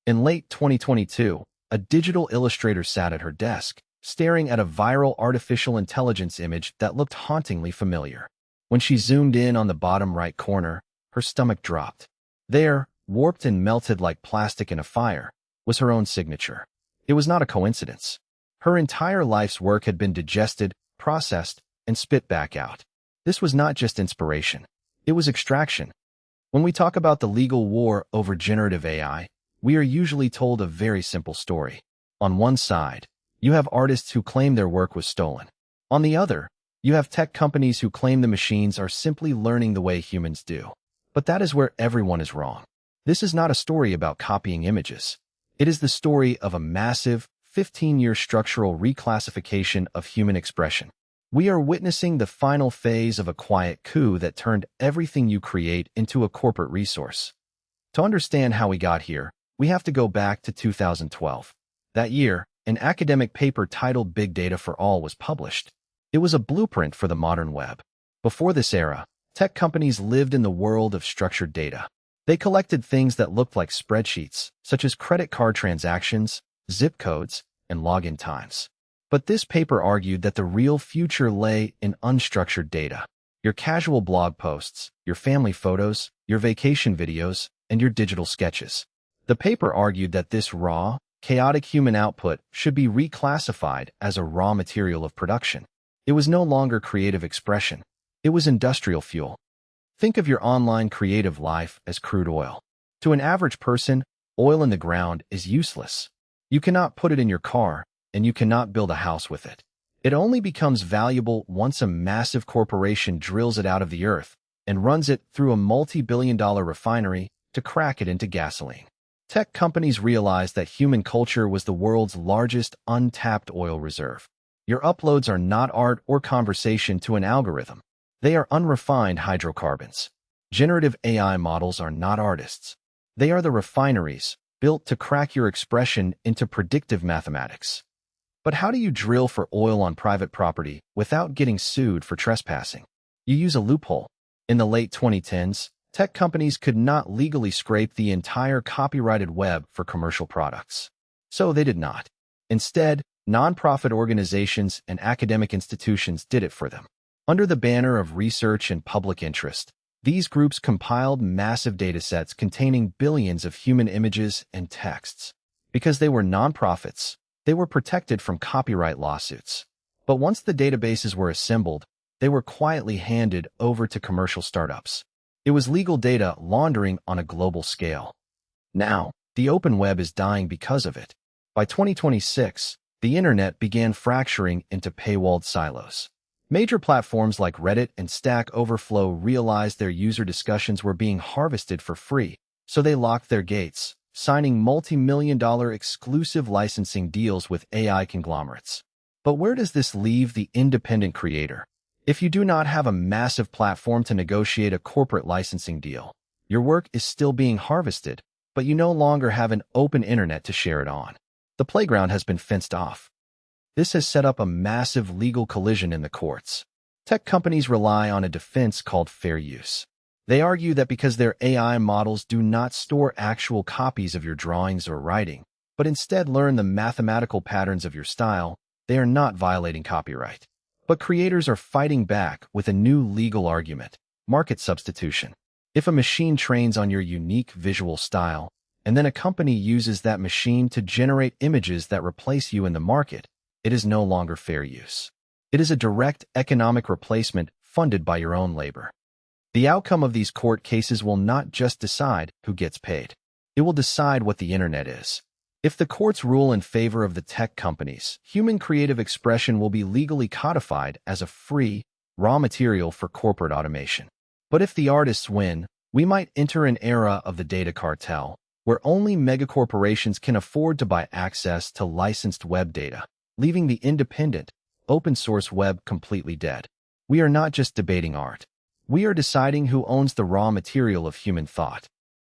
In late 2022, a digital illustrator sat at her desk, staring at a viral artificial intelligence image that looked hauntingly familiar. When she zoomed in on the bottom right corner, her stomach dropped. There, warped and melted like plastic in a fire, was her own signature. It was not a coincidence. Her entire life's work had been digested, processed, and spit back out. This was not just inspiration. It was extraction. When we talk about the legal war over generative AI, we are usually told a very simple story. On one side, you have artists who claim their work was stolen. On the other, you have tech companies who claim the machines are simply learning the way humans do. But that is where everyone is wrong. This is not a story about copying images. It is the story of a massive, 15-year structural reclassification of human expression. We are witnessing the final phase of a quiet coup that turned everything you create into a corporate resource. To understand how we got here, we have to go back to 2012. That year, an academic paper titled Big Data for All was published. It was a blueprint for the modern web. Before this era, tech companies lived in the world of structured data. They collected things that looked like spreadsheets, such as credit card transactions, zip codes, and login times. But this paper argued that the real future lay in unstructured data. Your casual blog posts, your family photos, your vacation videos, and your digital sketches. The paper argued that this raw, chaotic human output should be reclassified as a raw material of production. It was no longer creative expression. It was industrial fuel. Think of your online creative life as crude oil. To an average person, oil in the ground is useless. You cannot put it in your car, and you cannot build a house with it. It only becomes valuable once a massive corporation drills it out of the earth and runs it through a multi-billion-dollar refinery to crack it into gasoline. Tech companies realized that human culture was the world's largest untapped oil reserve. Your uploads are not art or conversation to an algorithm. They are unrefined hydrocarbons. Generative AI models are not artists. They are the refineries, built to crack your expression into predictive mathematics. But how do you drill for oil on private property without getting sued for trespassing? You use a loophole. In the late 2010s, tech companies could not legally scrape the entire copyrighted web for commercial products. So they did not. Instead, nonprofit organizations and academic institutions did it for them. Under the banner of research and public interest, these groups compiled massive datasets containing billions of human images and texts. Because they were nonprofits, they were protected from copyright lawsuits. But once the databases were assembled, they were quietly handed over to commercial startups. It was legal data laundering on a global scale. Now, the open web is dying because of it. By 2026, the internet began fracturing into paywalled silos. Major platforms like Reddit and Stack Overflow realized their user discussions were being harvested for free, so they locked their gates, signing multi-million-dollar exclusive licensing deals with AI conglomerates. But where does this leave the independent creator? If you do not have a massive platform to negotiate a corporate licensing deal, your work is still being harvested, but you no longer have an open internet to share it on. The playground has been fenced off. This has set up a massive legal collision in the courts. Tech companies rely on a defense called fair use. They argue that because their AI models do not store actual copies of your drawings or writing, but instead learn the mathematical patterns of your style, they are not violating copyright. But creators are fighting back with a new legal argument: market substitution. If a machine trains on your unique visual style, and then a company uses that machine to generate images that replace you in the market, it is no longer fair use. It is a direct economic replacement funded by your own labor. The outcome of these court cases will not just decide who gets paid. It will decide what the internet is. If the courts rule in favor of the tech companies, human creative expression will be legally codified as a free, raw material for corporate automation. But if the artists win, we might enter an era of the data cartel, where only megacorporations can afford to buy access to licensed web data, leaving the independent, open-source web completely dead. We are not just debating art. We are deciding who owns the raw material of human thought.